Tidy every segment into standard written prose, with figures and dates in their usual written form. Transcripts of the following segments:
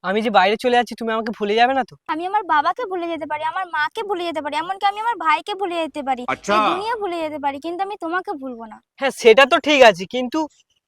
আমি যে বাইরে চলে যাচ্ছি তুমি আমাকে ভুলে যাবে না তো? আমি আমার বাবাকে ভুলে যেতে পারি, আমার মাকে ভুলে যেতে পারি, এমনকি আমি আমার ভাইকে ভুলে যেতে পারি, আচ্ছা। এই দুনিয়া ভুলে যেতে পারি, কিন্তু আমি তোমাকে ভুলবো না। হ্যাঁ সেটা তো ঠিক আছে, কিন্তু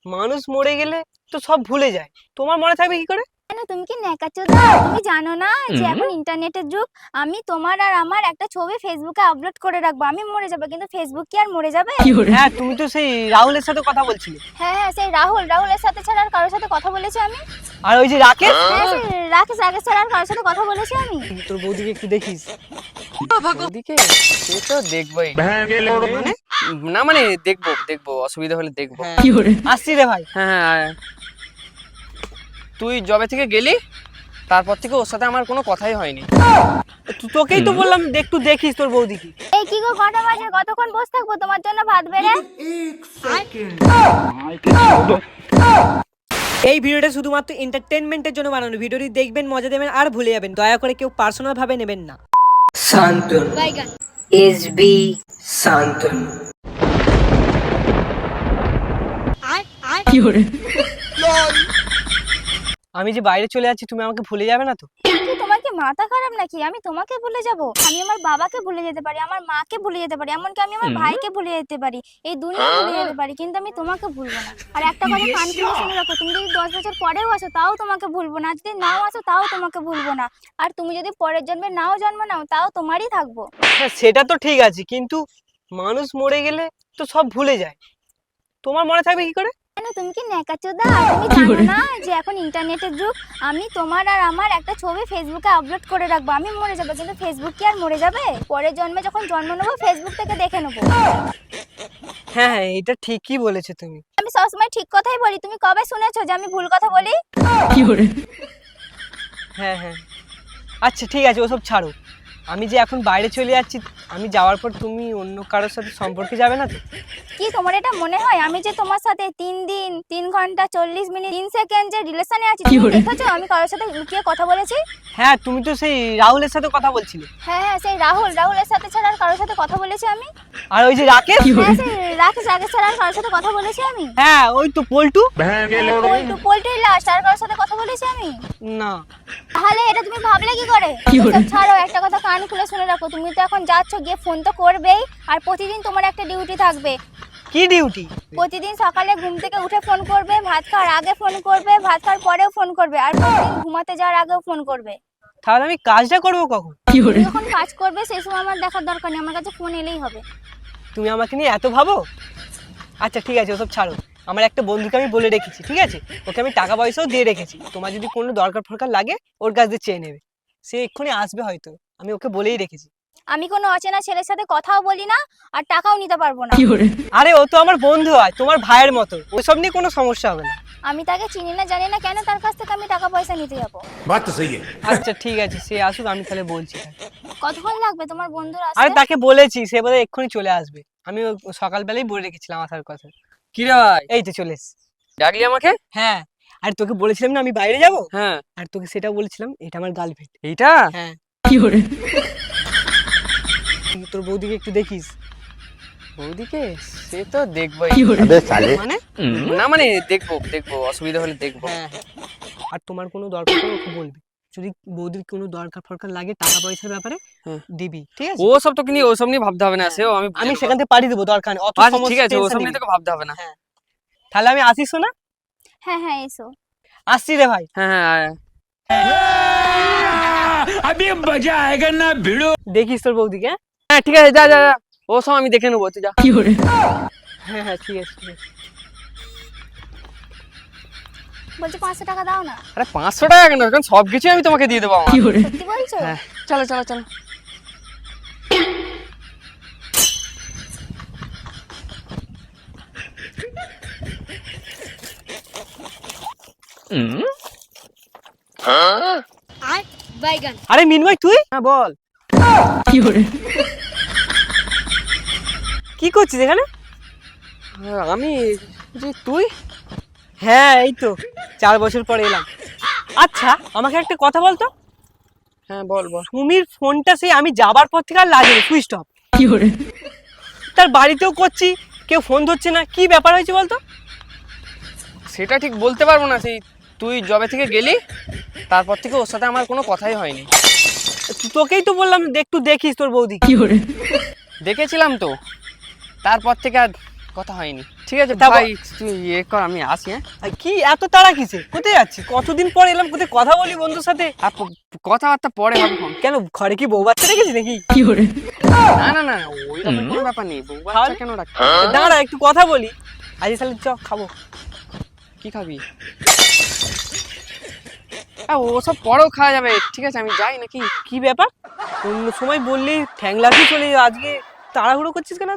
মানুষ মরে গেলে তো সব ভুলে যায়, তোমার মনে থাকবে কি করে? কেন, তুমি কি ন্যাকাচোদা? তুমি জানো না যে এখন ইন্টারনেটের যুগ? আমি তোমার আর আমার একটা ছবি ফেসবুকে আপলোড করে রাখবো, আমি মরে যাবো কিন্তু ফেসবুক কি আর মরে যাবে? হ্যাঁ তুমি তো সেই রাহুলের সাথে কথা বলছিলে। হ্যাঁ হ্যাঁ, সেই রাহুলের সাথে ছাড়া আর কারোর সাথে কথা বলেছি আমি? আর ওই যে রাকেশ, হ্যাঁ, সেই রাকেশ ছাড়া আর কারোর সাথে কথা বলেছি আমি? তোর বৌদিকে একটু দেখিস। ওদিকে সে তো দেখবোই। মানে? না মানে দেখবো অসুবিধা হলে দেখবো। হ্যাঁ, আসছি রে ভাই। হ্যাঁ হ্যাঁ আয়। তুই জবে থেকে গেলি তারপর থেকে ওর সাথে আমার কোনো কথাই হয়নি। তোকেই তো বললাম একটু দেখিস তোর বৌদিকে। এই কি গো, কটা বাজে? কতক্ষণ বসে থাকবো তোমার জন্য ভাত বেড়ে? এই ভিডিওটা শুধুমাত্র এন্টারটেনমেন্টের জন্য বানানো, ভিডিওটি দেখবেন, মজা দেবেন আর ভুলে যাবেন, দয়া করে কেউ পার্সোনাল ভাবে নেবেন না। শান্তন, এসবি শান্তন। আমি যে বাইরে চলে যাচ্ছি তুমি আমাকে ভুলে যাবে না তো? কি তোমার কি মাথা খারাপ নাকি? আমি তোমাকে ভুলে যাব? আমি আমার বাবাকে ভুলে যেতে পারি, আমার মাকে ভুলে যেতে পারি, এমনকি আমি আমার ভাইকে ভুলে যেতে পারি, এই দুনিয়া ভুলে যেতে পারি, কিন্তু আমি তোমাকে ভুলবো না। আর একটা কথা কান খুলে শুনে রাখো, তুমি যদি 10 বছর পরেও আসো তাও তোমাকে ভুলবো না, যদি নাও আসো তাও তোমাকে ভুলবো না, আর তুমি যদি পরের জন্মে নাও জন্ম নাও তাও তোমারই থাকবো। হ্যাঁ সেটা তো ঠিক আছে, কিন্তু মানুষ মরে গেলে তো সব ভুলে যায়, তোমার মনে থাকবে কি করে? কেন, তুমি কি ন্যাকাচোদা? তুমি জানো না যে এখন ইন্টারনেটের যুগ? আমি তোমার আর আমার একটা ছবি ফেসবুকে আপলোড করে রাখবো, আমি মরে যাবো কিন্তু ফেসবুক কি আর মরে যাবে? পরের জন্মে যখন জন্ম নেবো ফেসবুক থেকে দেখে নেবো। হ্যাঁ হ্যাঁ এটা ঠিকই বলেছো তুমি। আমি সবসময় ঠিক কথাই বলি, তুমি কবে শুনেছো যে আমি ভুল কথা বলি? হ্যাঁ হ্যাঁ আচ্ছা ঠিক আছে, ওসব ছাড়ো। আমি যে এখন বাইরে চলে যাচ্ছি, আমি যাওয়ার পর তুমি অন্য কারোর সাথে সম্পর্কে যাবে না তো? কি তোমার এটা মনে হয় আমি যে তোমার সাথে 3 দিন 3 ঘন্টা 40 মিনিট 3 সেকেন্ড যে রিলেশনে আছি, তুমি দেখেছো আমি কারোর সাথে লুকিয়ে কথা বলেছি? হ্যাঁ তুমি তো সেই রাহুলের সাথে কথা বলছিলে। হ্যাঁ হ্যাঁ, সেই রাহুলের সাথে ছাড়া আর কারোর সাথে কথা বলেছি আমি? আর ওই যে রাকেশ, হ্যাঁ, সেই রাকেশ ছাড়া আর কারোর সাথে কথা বলেছি আমি? হ্যাঁ ওই তো পল্টু। পোল্ট্রি লাস্ট আর কারোর সাথে কথা বলেছি আমি? না। তাহলে এটা তুমি ভাবলে কি করে? এসব ছাড়ো, একটা কথা কান খুলে শুনে রাখো, তুমি তো এখন যাচ্ছ, গিয়ে ফোন তো করবেই, আর প্রতিদিন তোমার একটা ডিউটি থাকবে। কি ডিউটি? প্রতিদিন সকালে ঘুম থেকে উঠে ফোন করবে, ভাত খাওয়ার আগে ফোন করবে, ভাত খাওয়ার পরেও ফোন করবে, আর প্রতিদিন ঘুমাতে যাওয়ার আগেও ফোন করবে। তাহলে আমি কাজটা করবো কখন? তুমি যখন কাজ করবে সেই সময় আমার দেখার দরকার নেই, আমার কাছে ফোন এলেই হবে। তুমি আমাকে নিয়ে এত ভাবো? আচ্ছা ঠিক আছে ওসব ছাড়ো, আমার একটা বন্ধুকে আমি বলে রেখেছি, ঠিক আছে? ওকে আমি টাকা পয়সাও দিয়ে রেখেছি, তোমার যদি কোনো দরকার ফরকার লাগে ওর কাছ দিয়ে চেয়ে নেবে, সে এক্ষুনি আসবে হয়তো, আমি ওকে বলেই রেখেছি। আমি কোনো অচেনা ছেলের সাথে কথাও বলি না, আর টাকাও নিতে পারবো না। আরে ও তো আমার বন্ধু হয়, তোমার ভাইয়ের মতো, ওইসব নিয়ে কোনো সমস্যা হবে না। আমি তাকে চিনি না জানি না, কেন তার কাছ থেকে আমি টাকা পয়সা নিতে যাবো? बात तो सही है। আচ্ছা ঠিক আছে সে আসুক, আমি তাহলে বলছি তাকে। কতক্ষণ লাগবে তোমার বন্ধুর আরে আসতে? তাকে বলেছি, সে বোধহয় এক্ষুনি চলে আসবে, আমি সকালবেলাই বলে রেখেছিলাম আসার কথা। কি রে ভাই, এই তো চলে এসেছি। ডাকলি আমাকে? হ্যাঁ আর তোকে বলেছিলাম না আমি বাইরে যাব, হ্যাঁ। আর তোকে সেটা বলেছিলাম, এটা আমার গার্লফ্রেন্ড। এইটা হ্যাঁ তোর বৌদিকে একটু দেখিস। ওদিকে সে তো দেখবোই। মানে? না মানে দেখবো অসুবিধা হলে দেখবো। হ্যাঁ হ্যাঁ আর তোমার কোনো দরকার হলে ওকে বলবি, যদি বৌদির কোনো দরকার ফরকার লাগে টাকা পয়সার ব্যাপারে হ্যাঁ। দিবি, ঠিক আছে? ওসব নিয়ে ভাবতে হবে না, সেও আমি আমি সেখান থেকে পাঠিয়ে দেবো, দরকার নেই অত আচ্ছা সমস্ত ঠিক আছে, tension ওসব নিবি নিয়ে না। তোকে ভাবতে হবে না। হ্যাঁ তাহলে আমি আসিস না? হ্যাঁ হ্যাঁ, এসো। আসছি রে ভাই। হ্যাঁ হ্যাঁ আয়। अभी मजा आएगा ना भिड़ो। দেখিস তোর বৌদিকে। হ্যাঁ? হ্যাঁ ঠিক আছে, যা ও সব আমি দেখে নেবো, তুই যা। হ্যাঁ হ্যাঁ ঠিক আছে ঠিক আছে। বলছি 500 টাকা দাও না। আরে 500 টাকা কেন, এখন সবকিছু আমি তোমাকে দিয়ে দেবো আমার। সত্যি বলছো? হ্যাঁ চলো চলো চলো। আরে মিনময় তুই? হ্যাঁ বল। কি করছিস এখানে? আমি তুই? হ্যাঁ এই তো 4 বছর পরে এলাম। আচ্ছা আমাকে একটা কথা বলতো, হ্যাঁ বল। সুমির ফোনটা সেই আমি যাবার পর থেকে আর লাগেনি, সুইচ অফ। তার বাড়িতেও করছি, কেউ ফোন ধরছে না, কি ব্যাপার হয়েছে বলতো? সেটা ঠিক বলতে পারবো না, সেই তুই জবে থেকে গেলি তারপর থেকে ওর সাথে আমার কোনো কথাই হয়নি। তোকেই তো বললাম একটু দেখিস তোর বৌদি। দেখেছিলাম তো, তারপর থেকে আর কথা হয়নি। ঠিক আছে তা ভাই, তুই ইয়ে কর, আমি আসি। হ্যাঁ, আর কি এত তাড়া কিসে? কোথায় যাচ্ছি? কতদিন পর এলাম, কোথায় কথা বলি বন্ধুর সাথে। আর কথাবার্তা পরে হবে ফোন। কেন ঘরে কি বউ বাচ্চা রেখেছি নাকি? না না না, ওই রকম কোনো ব্যাপার নেই। বউ বাচ্চা কেন রাখবি? দাঁড়া একটু কথা বলি। আজ তাহলে চ খাবো। কি খাবি? ওসব পরেও খাওয়া যাবে। ঠিক আছে, আমি যাই নাকি? কি ব্যাপার? অন্য সময় বললি ঠ্যাং লাগিয়ে চলে যাও, আজকে তাড়াহুড়ো করছিস কেন?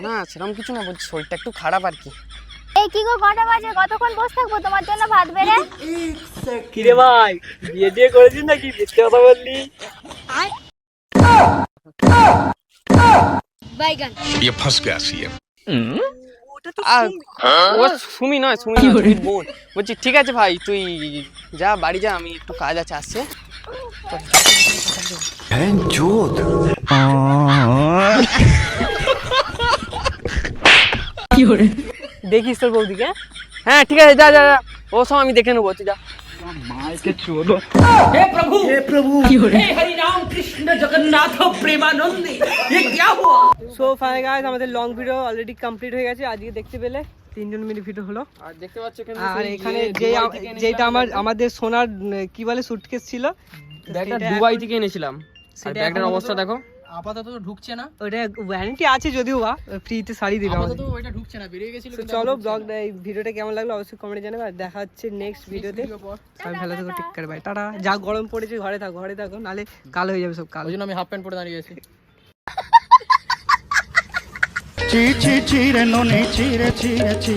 না না, সেরকম কিছু না, বলছি শরীরটা একটু খারাপ আর কি। এই কি গো, কটা বাজে? কতক্ষণ বসে থাকবো তোমার জন্য ভাত বেড়ে? কিরে ভাই, বিয়ে টিয়ে করেছিস নাকি? মিথ্যে কথা বললি। ये फंस गया सीएम। ওটা তো আর সুমি। ও সুমি নয়, সুমি নয়, সুমির বোন। বলছি ঠিক আছে ভাই, তুই যা বাড়ি যা, আমি একটু কাজ আছে, আসছে। দেখিস তোর বৌদিকে। হ্যাঁ ঠিক আছে, যা যা যা, ও সব আমি দেখে নেবো, তুই যা। সো ফাইনালি গাইস, আমাদের লং ভিডিও অলরেডি কমপ্লিট হয়ে গেছে। আজকে দেখতে পেলে 3 মিনিট ভিডিও হলো। আর দেখতে পাচ্ছ আর এখানে যেটা আমাদের সোনার কি বলে সুটকেস ছিল, ব্যাগটা সেটা দুবাই থেকে এনেছিলাম। আর সেটা ব্যাগটার এখন অবস্থা দেখো। আপাতত ঢুকছে না, ওটা ওয়ারেন্টি আছে যদিও বা ফ্রিতে শাড়ি দিলাম। আপাতত ওইটা ঢুকছে না, বেরিয়ে গেছিল। তো চলো ব্লগটা, এই ভিডিওটা কেমন লাগলো অবশ্যই কমেন্টে জানাবে। আর দেখা হচ্ছে নেক্সট ভিডিওতে। সবাই ভালো থেকো, টেক কেয়ার, বাই, টাটা। যা গরম পড়েছে ঘরে থাকো, নালে কালো হয়ে যাবে সব কালো। ওই জন্য আমি হাফ প্যান্ট পরে দাঁড়িয়ে আছি। চি চি চিরে ননি চিরে চিরে চি